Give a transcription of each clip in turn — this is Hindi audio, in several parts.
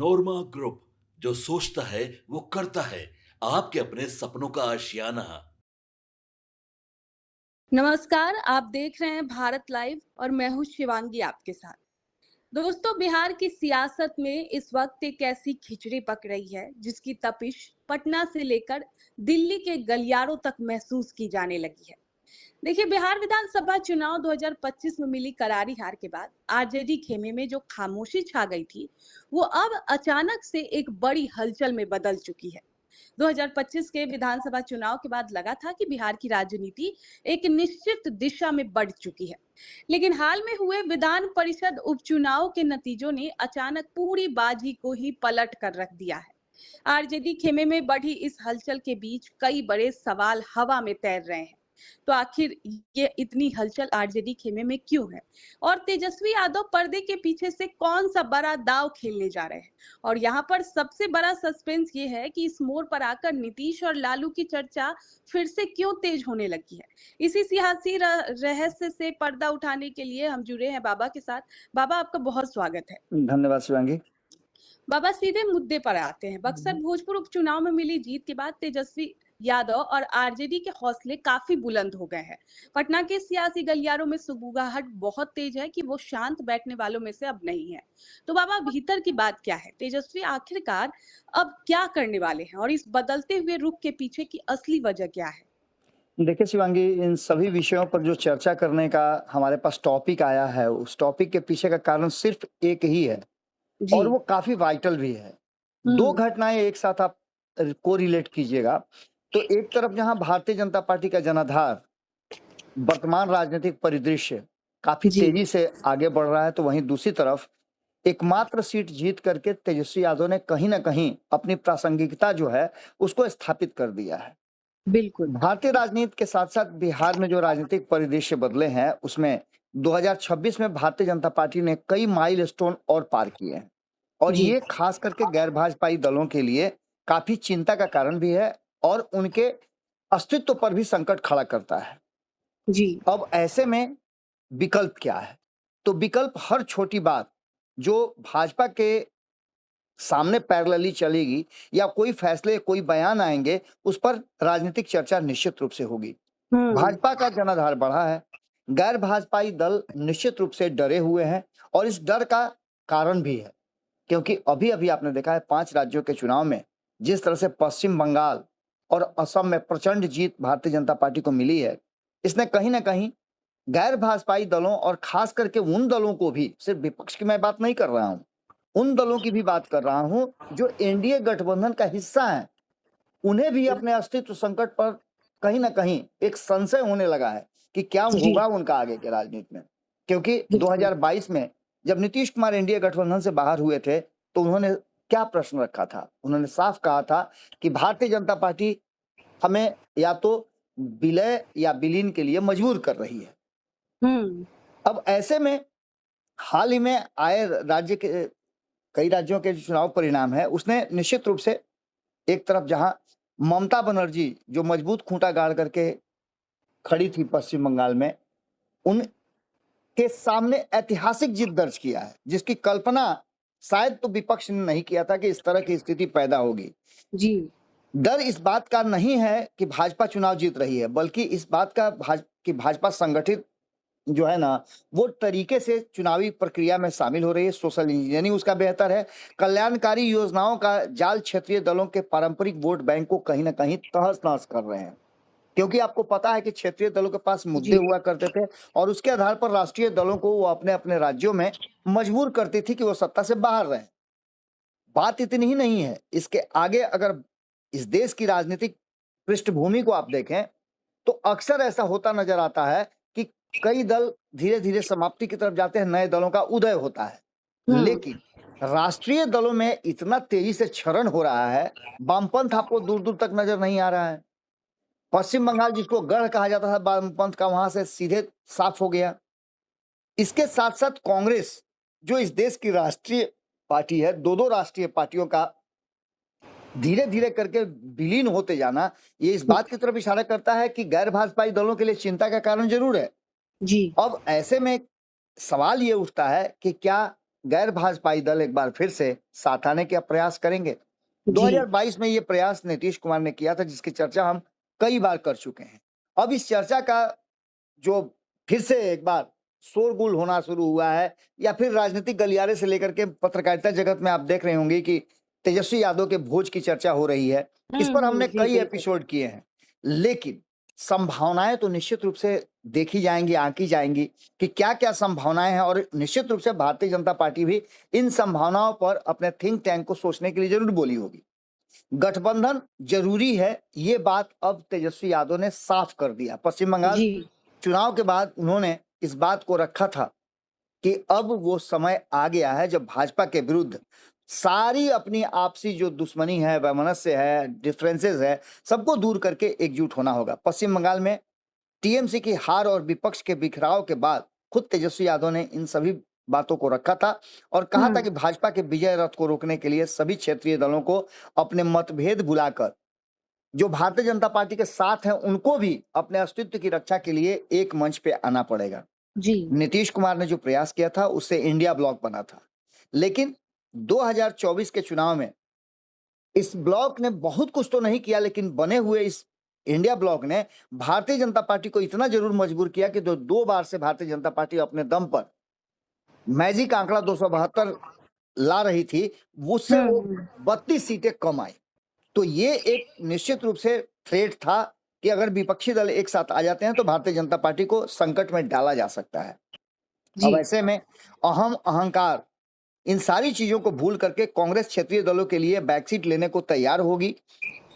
नोरमा ग्रुप, जो सोचता है वो करता है। आपके अपने सपनों का आशियाना। नमस्कार, आप देख रहे हैं भारत लाइव और मैं हूँ शिवांगी आपके साथ। दोस्तों, बिहार की सियासत में इस वक्त एक ऐसी खिचड़ी पक रही है जिसकी तपिश पटना से लेकर दिल्ली के गलियारों तक महसूस की जाने लगी है। देखिए, बिहार विधानसभा चुनाव 2025 में मिली करारी हार के बाद आरजेडी खेमे में जो खामोशी छा गई थी, वो अब अचानक से एक बड़ी हलचल में बदल चुकी है। 2025 के विधानसभा चुनाव के बाद लगा था कि बिहार की राजनीति एक निश्चित दिशा में बढ़ चुकी है, लेकिन हाल में हुए विधान परिषद उपचुनाव के नतीजों ने अचानक पूरी बाजी को ही पलट कर रख दिया है। आरजेडी खेमे में बढ़ी इस हलचल के बीच कई बड़े सवाल हवा में तैर रहे हैं। तो आखिर ये इतनी हलचल आरजेडी खेमे में क्यों है, और तेजस्वी यादव पर्दे के पीछे से कौन सा बड़ा दाव खेलने जा रहे हैं? और यहाँ पर सबसे बड़ा सस्पेंस ये है कि इस मोड़ पर आकर नीतीश और लालू की चर्चा फिर से क्यों तेज होने लगी है। इसी सियासी रहस्य से पर्दा उठाने के लिए हम जुड़े हैं बाबा के साथ। बाबा, आपका बहुत स्वागत है। धन्यवाद शिवांगी। बाबा, सीधे मुद्दे पर आते हैं। बक्सर भोजपुर उपचुनाव में मिली जीत के बाद तेजस्वी यादव और आरजेडी के हौसले काफी बुलंद हो गए हैं। पटना के सियासी गलियारों में सुगबुगाहट बहुत तेज है कि वो शांत बैठने वालों में से अब नहीं है। तो बाबा, भीतर की बात क्या है? तेजस्वी आखिरकार अब क्या करने वाले हैं, और इस बदलते हुए रुख के पीछे की असली वजह क्या है? देखिए शिवांगी, इन सभी विषयों पर जो चर्चा करने का हमारे पास टॉपिक आया है, उस टॉपिक के पीछे का कारण सिर्फ एक ही है जी। और वो काफी वाइटल भी है। दो हम्म। घटनाएं एक साथ आप कोरिलेट कीजिएगा, तो एक तरफ जहां भारतीय जनता पार्टी का जनाधार, वर्तमान राजनीतिक परिदृश्य काफी जी। तेजी से आगे बढ़ रहा है, तो वहीं दूसरी तरफ एकमात्र सीट जीत करके तेजस्वी यादव ने कहीं ना कहीं अपनी प्रासंगिकता जो है उसको स्थापित कर दिया है। बिल्कुल। भारतीय राजनीति के साथ साथ बिहार में जो राजनीतिक परिदृश्य बदले हैं, उसमें 2026 में भारतीय जनता पार्टी ने कई माइलस्टोन और पार किए हैं और जी। ये खास करके गैर भाजपाई दलों के लिए काफी चिंता का कारण भी है और उनके अस्तित्व पर भी संकट खड़ा करता है। जी। अब ऐसे में विकल्प क्या है? तो विकल्प हर छोटी बात जो भाजपा के सामने पैरेलली चलेगी या कोई फैसले, कोई बयान आएंगे, उस पर राजनीतिक चर्चा निश्चित रूप से होगी। हम्म। भाजपा का जनाधार बढ़ा है, गैर भाजपाई दल निश्चित रूप से डरे हुए हैं और इस डर का कारण भी है, क्योंकि अभी-अभी आपने देखा है 5 राज्यों के चुनाव में जिस तरह से पश्चिम बंगाल और असम में प्रचंड जीत भारतीय जनता पार्टी को मिली है, इसने कहीं न कहीं गैर भाजपाई दलों और खास करके उन दलों को भी, सिर्फ विपक्ष की मैं बात नहीं कर रहा हूँ, उन दलों की भी बात कर रहा हूँ जो एनडीए गठबंधन का हिस्सा हैं, उन्हें भी अपने अस्तित्व संकट पर कहीं न कहीं एक संशय होने लगा है कि क्या जी। होगा उनका आगे के राजनीति में। क्योंकि बिल्कुल। 2022 में जब नीतीश कुमार एनडीए गठबंधन से बाहर हुए थे, तो उन्होंने क्या प्रश्न रखा था? उन्होंने साफ कहा था कि भारतीय जनता पार्टी हमें या तो विलय या विलीन के लिए मजबूर कर रही है। हम्म। अब ऐसे में हाल ही में आए राज्य के कई राज्यों के जो चुनाव परिणाम है, उसने निश्चित रूप से एक तरफ जहां ममता बनर्जी जो मजबूत खूंटा गाड़ करके खड़ी थी पश्चिम बंगाल में, उनके सामने ऐतिहासिक जीत दर्ज किया है, जिसकी कल्पना शायद तो विपक्ष ने नहीं किया था कि इस तरह की स्थिति पैदा होगी। जी। डर इस बात का नहीं है कि भाजपा चुनाव जीत रही है, बल्कि इस बात का कि भाजपा संगठित जो है ना, वो तरीके से चुनावी प्रक्रिया में शामिल हो रही है, सोशल इंजीनियरिंग उसका बेहतर है, कल्याणकारी योजनाओं का जाल क्षेत्रीय दलों के पारंपरिक वोट बैंक को कहीं ना कहीं तहस-नहस कर रहे हैं। क्योंकि आपको पता है कि क्षेत्रीय दलों के पास मुद्दे जी। हुआ करते थे और उसके आधार पर राष्ट्रीय दलों को वो अपने-अपने राज्यों में मजबूर करती थी कि वो सत्ता से बाहर रहें। बात इतनी ही नहीं है, इसके आगे अगर इस देश की राजनीतिक पृष्ठभूमि को आप देखें, तो अक्सर ऐसा होता नजर आता है कि कई दल धीरे-धीरे समाप्ति की तरफ जाते हैं, नए दलों का उदय होता है। हम्म। लेकिन राष्ट्रीय दलों में इतना तेजी से क्षरण हो रहा है, वामपंथ आपको दूर-दूर तक नजर नहीं आ रहा है। पश्चिम बंगाल जिसको गढ़ कहा जाता था वामपंथ का, वहां से सीधे साफ हो गया। इसके साथ-साथ कांग्रेस, जो इस देश की राष्ट्रीय पार्टी है, दो-दो राष्ट्रीय पार्टियों का धीरे-धीरे करके विलीन होते जाना, ये इस बात की तरफ इशारा करता है कि गैर भाजपाई दलों के लिए चिंता का कारण जरूर है। जी। अब ऐसे में सवाल ये उठता है कि क्या गैर भाजपाई दल एक बार फिर से साथ आने का प्रयास करेंगे? जी 2022 में ये प्रयास नीतीश कुमार ने किया था, जिसकी चर्चा हम कई बार कर चुके हैं। अब इस चर्चा का जो फिर से एक बार शोरगुल होना शुरू हुआ है, या फिर राजनीतिक गलियारे से लेकर के पत्रकारिता जगत में आप देख रहे होंगे कि तेजस्वी यादव के भोज की चर्चा हो रही है। इस पर हमने जी कई बिल्कुल एपिसोड किए हैं, लेकिन संभावनाएं तो निश्चित रूप से देखी जाएंगी, आंकी जाएंगी कि क्या क्या संभावनाएं हैं, और निश्चित रूप से भारतीय जनता पार्टी भी इन संभावनाओं पर अपने थिंक टैंक को सोचने के लिए जरूर बोली होगी। गठबंधन जरूरी है, ये बात अब तेजस्वी यादव ने साफ कर दिया। पश्चिम बंगाल जी चुनाव के बाद उन्होंने इस बात को रखा था कि अब वो समय आ गया है जब भाजपा के विरुद्ध सारी अपनी आपसी जो दुश्मनी है, वैमनस्य है, डिफरेंसेस है, सबको दूर करके एकजुट होना होगा। पश्चिम बंगाल में टीएमसी की हार और विपक्ष के बिखराव के बाद खुद तेजस्वी यादव ने इन सभी बातों को रखा था और कहा था कि भाजपा के विजय रथ को रोकने के लिए सभी क्षेत्रीय दलों को अपने मतभेद भुलाकर जो भारतीय जनता पार्टी के साथ हैं उनको भी अपने अस्तित्व की रक्षा के लिए एक मंच पे आना पड़ेगा। जी नीतीश कुमार ने जो प्रयास किया था उससे इंडिया ब्लॉक बना था, लेकिन 2024 के चुनाव में इस ब्लॉक ने बहुत कुछ तो नहीं किया, लेकिन बने हुए इस इंडिया ब्लॉक ने भारतीय जनता पार्टी को इतना जरूर मजबूर किया कि जो 2 बार से भारतीय जनता पार्टी अपने दम पर मैजिक आंकड़ा 272 ला रही थी, उससे वो 32 सीटें कम आई। तो ये एक निश्चित रूप से थ्रेट था कि अगर विपक्षी दल एक साथ आ जाते हैं तो भारतीय जनता पार्टी को संकट में डाला जा सकता है। अब जी ऐसे में अहम अहंकार इन सारी चीजों को भूल करके कांग्रेस क्षेत्रीय दलों के लिए बैकसीट लेने को तैयार होगी।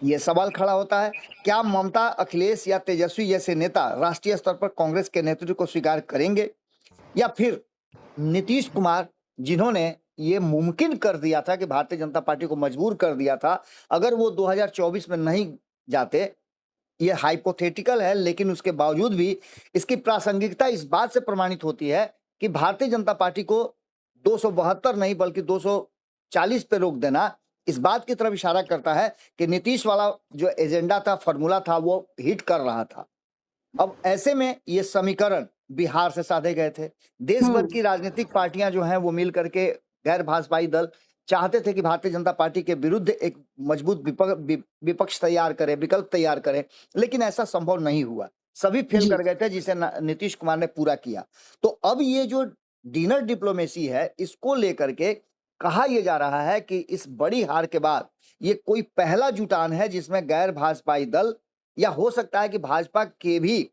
ये सवाल खड़ा होता है, क्या ममता, अखिलेश या तेजस्वी जैसे नेता राष्ट्रीय स्तर पर कांग्रेस के नेतृत्व को स्वीकार करेंगे, या फिर नीतीश कुमार, जिन्होंने ये मुमकिन कर दिया था कि भारतीय जनता पार्टी को मजबूर कर दिया था, अगर वो 2024 में नहीं जाते, ये हाइपोथेटिकल है लेकिन उसके बावजूद भी इसकी प्रासंगिकता इस बात से प्रमाणित होती है कि भारतीय जनता पार्टी को 272 नहीं बल्कि 240 पे रोक देना इस बात की तरफ इशारा करता है कि नीतीश वाला जो एजेंडा था, फॉर्मूला था, वो हिट कर रहा था। अब ऐसे में ये समीकरण बिहार से साधे गए थे। देश भर की राजनीतिक पार्टियां जो हैं वो मिल करके गैर भाजपाई दल चाहते थे कि भारतीय जनता पार्टी के विरुद्ध एक मजबूत विपक्ष तैयार करे, विकल्प तैयार करे, लेकिन ऐसा संभव नहीं हुआ। सभी फेल कर गए थे, जिसे नीतीश कुमार ने पूरा किया। तो अब ये जो डिनर डिप्लोमेसी है, इसको लेकर के कहा यह जा रहा है कि इस बड़ी हार के बाद ये कोई पहला जुटान है जिसमें गैर भाजपाई दल, या हो सकता है कि भाजपा के भी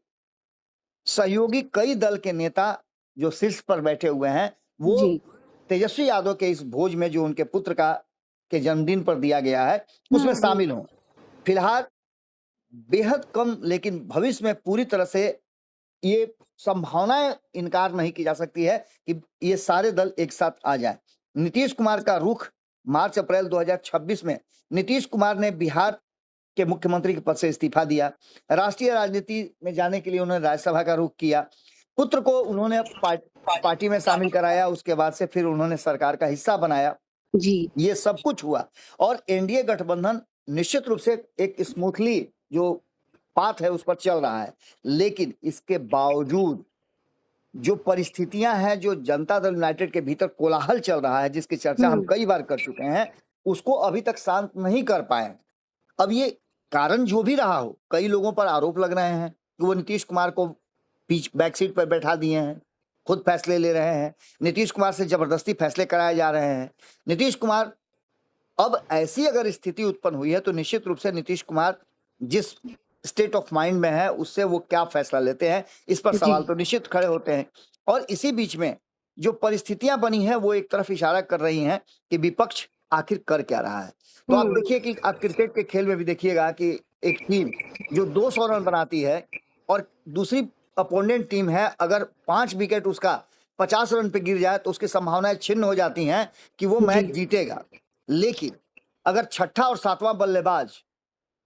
सहयोगी कई दल के नेता जो शीर्ष पर बैठे हुए हैं, वो जी तेजस्वी यादव के इस भोज में जो उनके पुत्र का के जन्मदिन पर दिया गया है उसमें शामिल हों। फिलहाल बेहद कम, लेकिन भविष्य में पूरी तरह से ये संभावनाएं इनकार नहीं की जा सकती है कि ये सारे दल एक साथ आ जाए। नीतीश कुमार का रुख मार्च अप्रैल 2026 में नीतीश कुमार ने बिहार के मुख्यमंत्री के पद से इस्तीफा दिया। राष्ट्रीय राजनीति में जाने के लिए उन्होंने राज्यसभा का रुख किया। पुत्र को उन्होंने पार्टी में शामिल कराया, उसके बाद से फिर उन्होंने सरकार का हिस्सा बनाया। जी ये सब कुछ हुआ और एनडीए गठबंधन निश्चित रूप से एक स्मूथली जो पाथ है उस पर चल रहा है, लेकिन इसके बावजूद जो परिस्थितियां हैं, जो जनता दल यूनाइटेड के भीतर कोलाहल चल रहा है, जिसकी चर्चा हम कई बार कर चुके हैं, उसको अभी तक शांत नहीं कर पाए। अब ये कारण जो भी रहा हो, कई लोगों पर आरोप लग रहे हैं कि वो नीतीश कुमार को बैक सीट पर बैठा दिए हैं, खुद फैसले ले रहे हैं, नीतीश कुमार से जबरदस्ती फैसले कराए जा रहे हैं। नीतीश कुमार, अब ऐसी अगर स्थिति उत्पन्न हुई है तो निश्चित रूप से नीतीश कुमार जिस स्टेट ऑफ माइंड में है उससे वो क्या फैसला लेते हैं, इस पर सवाल तो निश्चित खड़े होते हैं। और इसी बीच में जो परिस्थितियां बनी है वो एक तरफ इशारा कर रही हैं कि विपक्ष आखिर कर क्या रहा है। तो आप देखिए कि आप क्रिकेट के खेल में भी देखिएगा कि एक टीम जो 200 रन बनाती है और दूसरी अपोनेंट टीम है, अगर 5 विकेट उसका 50 रन पे गिर जाए तो उसकी संभावनाएं छिन्न हो जाती हैं कि वो मैच जीतेगा। लेकिन अगर छठा और सातवां बल्लेबाज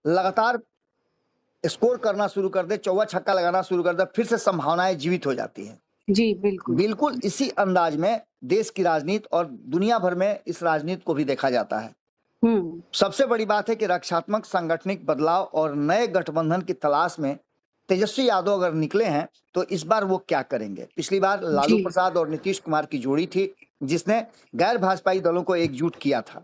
लगातार स्कोर करना शुरू कर दे, चौवा छक्का लगाना शुरू कर दे, फिर से संभावनाएं जीवित हो जाती हैं। जी बिल्कुल बिल्कुल इसी अंदाज में देश की राजनीति और दुनिया भर में इस राजनीति को भी देखा जाता है। सबसे बड़ी बात है कि रक्षात्मक सांगठनिक बदलाव और नए गठबंधन की तलाश में तेजस्वी यादव अगर निकले हैं तो इस बार वो क्या करेंगे। पिछली बार लालू प्रसाद और नीतीश कुमार की जोड़ी थी, जिसने गैर भाजपाई दलों को एकजुट किया था।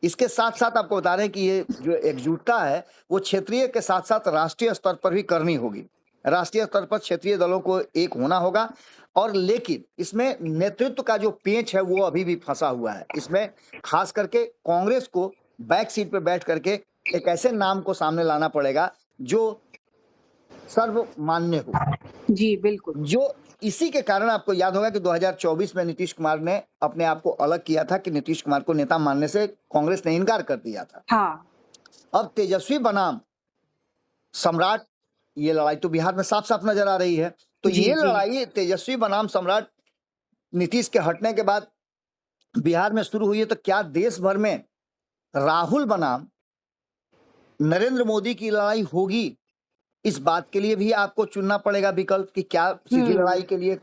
इसके साथ-साथ आपको बता रहे हैं कि ये जो एकजुटता है, वो क्षेत्रीय के साथ-साथ राष्ट्रीय स्तर पर भी करनी होगी। राष्ट्रीय स्तर पर क्षेत्रीय दलों को एक होना होगा और लेकिन इसमें नेतृत्व का जो पेंच है वो अभी भी फंसा हुआ है। इसमें खास करके कांग्रेस को बैक सीट पे बैठ करके एक ऐसे नाम को सामने लाना पड़ेगा जो सर्वमान्य हो। जी, बिल्कुल। जो इसी के कारण आपको याद होगा कि 2024 में नीतीश कुमार ने अपने आप को अलग किया था कि नीतीश कुमार को नेता मानने से कांग्रेस ने इनकार कर दिया था। हाँ, अब तेजस्वी बनाम सम्राट, ये लड़ाई तो बिहार में साफ-साफ नजर आ रही है। तो जी, ये जी। लड़ाई तेजस्वी बनाम सम्राट नीतीश के हटने के बाद बिहार में शुरू हुई है, तो क्या देश भर में राहुल बनाम नरेंद्र मोदी की लड़ाई होगी? इस बात के लिए भी आपको चुनना पड़ेगा विकल्प कि क्या सीधी लड़ाई के लिए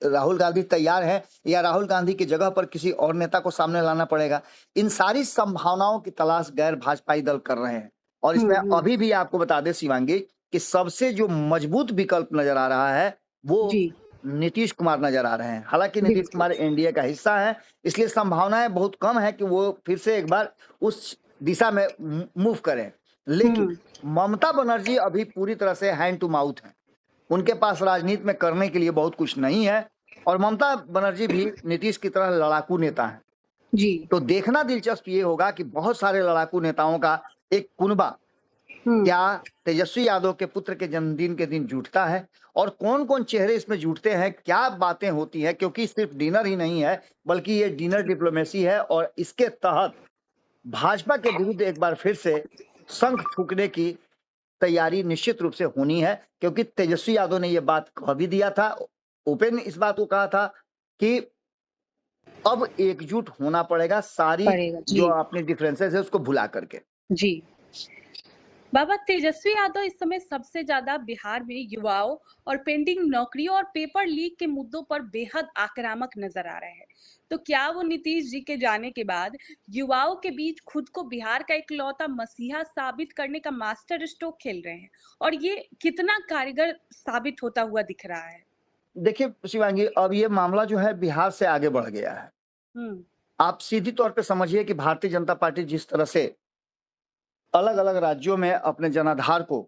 राहुल गांधी तैयार है या राहुल गांधी की जगह पर किसी और नेता को सामने लाना पड़ेगा। इन सारी संभावनाओं की तलाश गैर भाजपाई दल कर रहे हैं और इसमें अभी भी आपको बता दें शिवांगी कि सबसे जो मजबूत विकल्प नजर आ रहा है वो जी, नीतीश कुमार नजर आ रहे हैं। हालांकि नीतीश बिल्कुल। कुमार एनडीए का हिस्सा है, इसलिए संभावनाएं बहुत कम है कि वो फिर से एक बार उस दिशा में मूव करें। लेकिन ममता बनर्जी अभी पूरी तरह से हैंड टू माउथ है। उनके पास राजनीति में करने के लिए बहुत कुछ नहीं है और ममता बनर्जी भी नीतीश की तरह लड़ाकू नेता है। जी। तो देखना दिलचस्प ये होगा कि बहुत सारे लड़ाकू नेताओं का एक कुनबा हुँ, क्या तेजस्वी यादव के पुत्र के जन्मदिन के दिन जुटता है और कौन कौन चेहरे इसमें जुटते हैं, क्या बातें होती हैं, क्योंकि सिर्फ डिनर ही नहीं है बल्कि ये डिनर डिप्लोमेसी है और इसके तहत भाजपा के विरुद्ध एक बार फिर से शंख फूंकने की तैयारी निश्चित रूप से होनी है, क्योंकि तेजस्वी यादव ने यह बात कह भी दिया था, ओपन इस बात को कहा था कि अब एकजुट होना पड़ेगा, सारी पड़ेगा। जो जी, अपनी डिफरेंसेस है उसको भुला करके। जी। बाबा तेजस्वी यादव इस समय सबसे ज्यादा बिहार में युवाओं और पेंडिंग नौकरियों और पेपर लीक के मुद्दों पर बेहद आक्रामक नजर आ रहे हैं। तो क्या वो नीतीश जी के जाने के बाद युवाओं के बीच खुद को बिहार का इकलौता मसीहा साबित करने का मास्टर स्ट्रोक खेल रहे हैं और ये कितना कारगर साबित होता हुआ दिख रहा है? देखिए शिवांगी, अब ये मामला जो है बिहार से आगे बढ़ गया है। हम्म। आप सीधी तौर पे समझिए कि भारतीय जनता पार्टी जिस तरह से अलग अलग राज्यों में अपने जनाधार को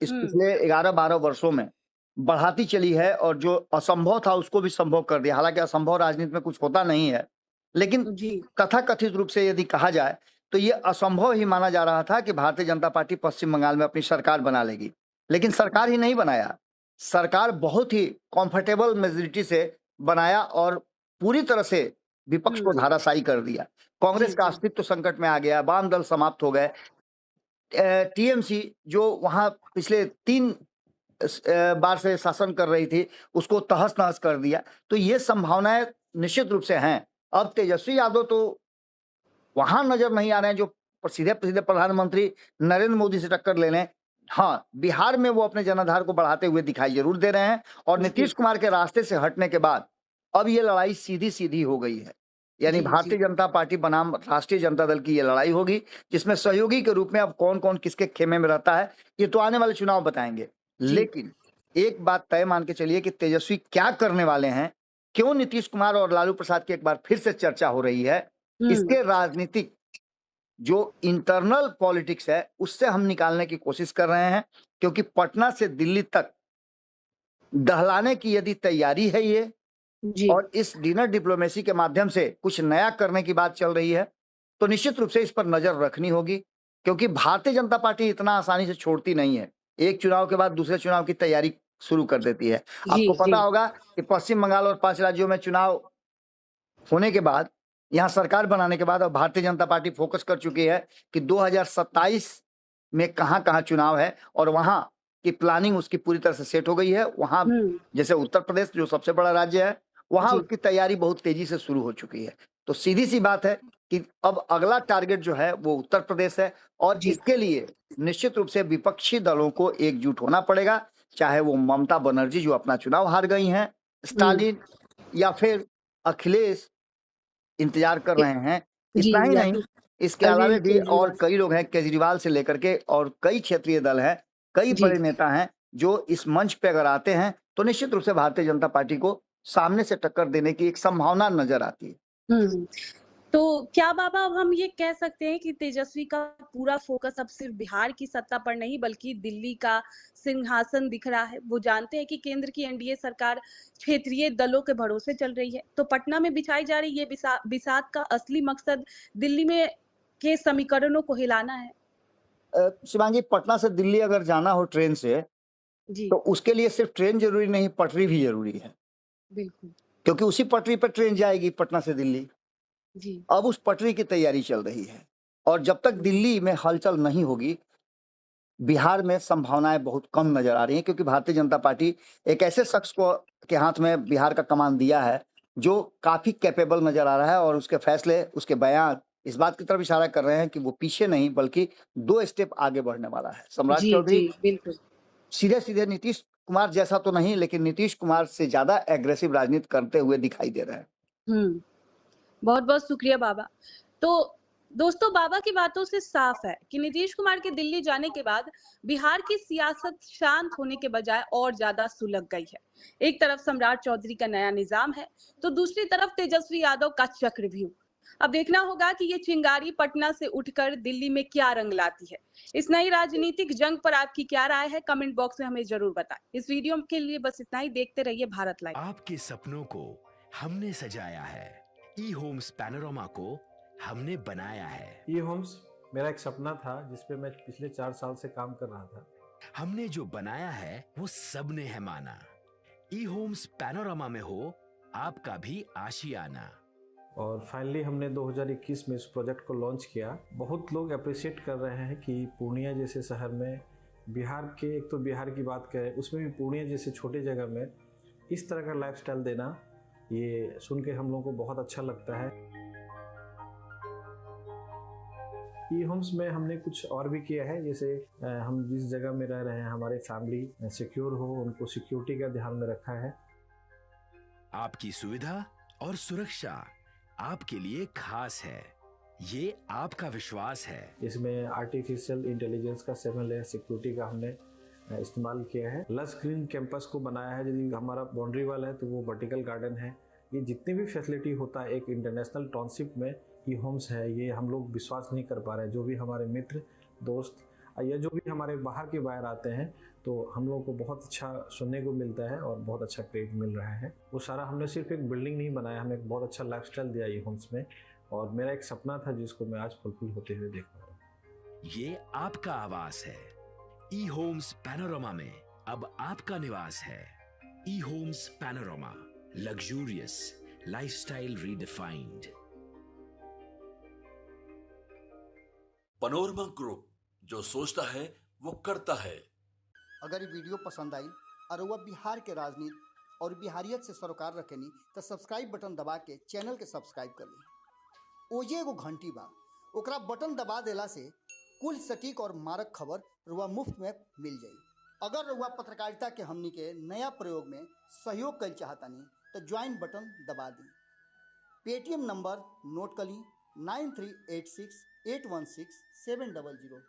इस हम्म। पिछले 11-12 वर्षों में बढ़ाती चली है और जो असंभव था उसको भी संभव कर दिया। हालांकि असंभव राजनीति में कुछ होता नहीं है, लेकिन जी। तथाकथित रूप से यदि कहा जाए तो ये असंभव ही माना जा रहा था कि भारतीय जनता पार्टी पश्चिम बंगाल में अपनी सरकार बना लेगी। लेकिन सरकार ही नहीं बनाया, सरकार बहुत ही कंफर्टेबल मेजोरिटी से बनाया और पूरी तरह से विपक्ष को हम्म। धाराशायी कर दिया। कांग्रेस जी, का जी। अस्तित्व संकट में आ गया, वाम दल समाप्त हो गए, टीएमसी जो वहां पिछले 3 बार से शासन कर रही थी उसको तहस-नहस कर दिया। तो ये संभावनाएं निश्चित रूप से हैं। अब तेजस्वी यादव तो वहां नजर नहीं आ रहे हैं जो सीधे-सीधे प्रधानमंत्री नरेंद्र मोदी से टक्कर ले लें। हाँ, बिहार में वो अपने जनाधार को बढ़ाते हुए दिखाई जरूर दे रहे हैं और जी, नीतीश कुमार के रास्ते से हटने के बाद अब ये लड़ाई सीधी-सीधी हो गई है। यानी जी, भारतीय जी। जनता पार्टी बनाम राष्ट्रीय जनता दल की ये लड़ाई होगी, जिसमें सहयोगी के रूप में अब कौन-कौन किसके खेमे में रहता है, ये तो आने वाले चुनाव बताएंगे। जी। लेकिन एक बात तय मान के चलिए कि तेजस्वी क्या करने वाले हैं, क्यों नीतीश कुमार और लालू प्रसाद की एक बार फिर से चर्चा हो रही है, हम्म। इसके राजनीतिक जो इंटरनल पॉलिटिक्स है उससे हम निकालने की कोशिश कर रहे हैं, क्योंकि पटना से दिल्ली तक दहलाने की यदि तैयारी है ये जी। और इस डिनर डिप्लोमेसी के माध्यम से कुछ नया करने की बात चल रही है, तो निश्चित रूप से इस पर नजर रखनी होगी, क्योंकि भारतीय जनता पार्टी इतना आसानी से छोड़ती नहीं है। एक चुनाव के बाद दूसरे चुनाव की तैयारी शुरू कर देती है। जी, आपको जी। पता होगा कि पश्चिम बंगाल और 5 राज्यों में चुनाव होने के बाद, यहाँ सरकार बनाने के बाद अब भारतीय जनता पार्टी फोकस कर चुकी है कि 2027 में कहाँ-कहाँ चुनाव है और वहाँ की प्लानिंग उसकी पूरी तरह से सेट हो गई है। वहाँ हम्म। जैसे उत्तर प्रदेश जो सबसे बड़ा राज्य है, वहाँ जी। उसकी तैयारी बहुत तेजी से शुरू हो चुकी है। तो सीधी-सी बात है कि अब अगला टारगेट जो है वो उत्तर प्रदेश है और जी। इसके लिए निश्चित रूप से विपक्षी दलों को एकजुट होना पड़ेगा, चाहे वो ममता बनर्जी जो अपना चुनाव हार गई हैं, स्टालिन या फिर अखिलेश इंतजार कर रहे हैं। जी, इतना ही या नहीं, फिर इसके अलावा अरविंद भी और केजरीवाल। कई लोग हैं केजरीवाल से लेकर के और कई क्षेत्रीय दल हैं, कई जी। बड़े नेता हैं जो इस मंच पे अगर आते हैं तो निश्चित रूप से भारतीय जनता पार्टी को सामने से टक्कर देने की एक संभावना नजर आती है। हम्म। तो क्या बाबा अब हम ये कह सकते हैं कि तेजस्वी का पूरा फोकस अब सिर्फ बिहार की सत्ता पर नहीं बल्कि दिल्ली का सिंहासन दिख रहा है? वो जानते हैं कि केंद्र की एनडीए सरकार क्षेत्रीय दलों के भरोसे चल रही है, तो पटना में बिछाई जा रही ये बिसात का असली मकसद दिल्ली में के समीकरणों को हिलाना है। शिवांगी, पटना से दिल्ली अगर जाना हो ट्रेन से, जी तो उसके लिए सिर्फ ट्रेन जरूरी नहीं, पटरी भी जरूरी है, बिल्कुल। क्योंकि उसी पटरी पर ट्रेन जाएगी पटना से दिल्ली। जी अब उस पटरी की तैयारी चल रही है, और जब तक दिल्ली में हलचल नहीं होगी, बिहार में संभावनाएं बहुत कम नजर आ रही हैं, क्योंकि भारतीय जनता पार्टी एक ऐसे शख्स को के हाथ में बिहार का कमान दिया है जो काफी कैपेबल नजर आ रहा है, और उसके फैसले, उसके बयान इस बात की तरफ इशारा कर रहे हैं कि वो पीछे नहीं बल्कि 2 स्टेप आगे बढ़ने वाला है। सम्राट जी चौधरी जी बिल्कुल। सीधे सीधे नीतीश कुमार जैसा तो नहीं, लेकिन नीतीश कुमार से ज्यादा एग्रेसिव राजनीति करते हुए दिखाई दे रहे हैं। हम्म। बहुत बहुत शुक्रिया बाबा। तो दोस्तों, बाबा की बातों से साफ है कि नीतीश कुमार के दिल्ली जाने के बाद बिहार की सियासत शांत होने के बजाय और ज्यादा सुलग गई है। एक तरफ सम्राट चौधरी का नया निजाम है, तो दूसरी तरफ तेजस्वी यादव का चक्रव्यूह। अब देखना होगा कि ये चिंगारी पटना से उठकर दिल्ली में क्या रंग लाती है। इस नई राजनीतिक जंग पर आपकी क्या राय है? कमेंट बॉक्स में हमें जरूर बताएं। इस वीडियो के लिए बस इतना ही। देखते रहिए भारत लाइव। आपके सपनों को हमने सजाया है, ई होम्स पैनोरामा को हमने बनाया है। ई होम्स मेरा एक सपना था जिस पे मैं पिछले 4 साल से काम कर रहा था। हमने जो बनाया है वो सबने है माना। ई होम्स पैनोरामा में हो आपका भी आशियाना। और फाइनली हमने 2021 में इस प्रोजेक्ट को लॉन्च किया। बहुत लोग अप्रिशिएट कर रहे हैं कि पूर्णिया जैसे शहर में, बिहार के, एक तो बिहार की बात करें उसमें भी पूर्णिया जैसे छोटे जगह में इस तरह का लाइफस्टाइल देना, ये सुन के हम लोगों को बहुत अच्छा लगता है। ई होम्स में हमने कुछ और भी किया है, जैसे हम जिस जगह में रह रहे हैं हमारे फैमिली सिक्योर हो, उनको सिक्योरिटी का ध्यान में रखा है। आपकी सुविधा और सुरक्षा आपके लिए खास है, ये आपका विश्वास है। इसमें आर्टिफिशियल इंटेलिजेंस का 7 लेयर सिक्योरिटी का हमने इस्तेमाल किया है। लस ग्रीन कैंपस को बनाया है। यदि हमारा बाउंड्री वाल है तो वो वर्टिकल गार्डन है। ये जितनी भी फैसिलिटी होता है एक इंटरनेशनल टाउनशिप में, ई होम्स है, ये हम लोग विश्वास नहीं कर पा रहे हैं। जो भी हमारे मित्र, दोस्त या जो भी हमारे बाहर के बाहर आते हैं, तो हम लोगों को बहुत अच्छा सुनने को मिलता है और बहुत अच्छा क्रेडिट मिल रहा है। वो सारा हमने सिर्फ एक बिल्डिंग नहीं बनाया, हमें एक बहुत अच्छा लाइफस्टाइल दिया ई होम्स में, और मेरा एक सपना था जिसको मैं आज फुलफिल होते हुए देख पा रहा हूँ। ये आपका आवास है। ई होम्स पैनोरामा में अब आपका निवास है। E Homes Panorama, luxurious lifestyle redefined. Panorama group, जो सोचता है वो करता है। अगर ये वीडियो पसंद आई और वह बिहार के राजनीति और बिहारियत से सरोकार रखेनी, तो सब्सक्राइब बटन दबा के चैनल के सब्सक्राइब कर ली। ओजे एगो घंटी बा, ओकरा बटन दबा देला से कुल सटीक और मारक खबर रुआ मुफ्त में मिल जाई। अगर रुआ पत्रकारिता के हमनी के नया प्रयोग में सहयोग कर चाहतानी, तो ज्वाइन बटन दबा दी। पेटीएम नंबर नोट कर ली 9386816700।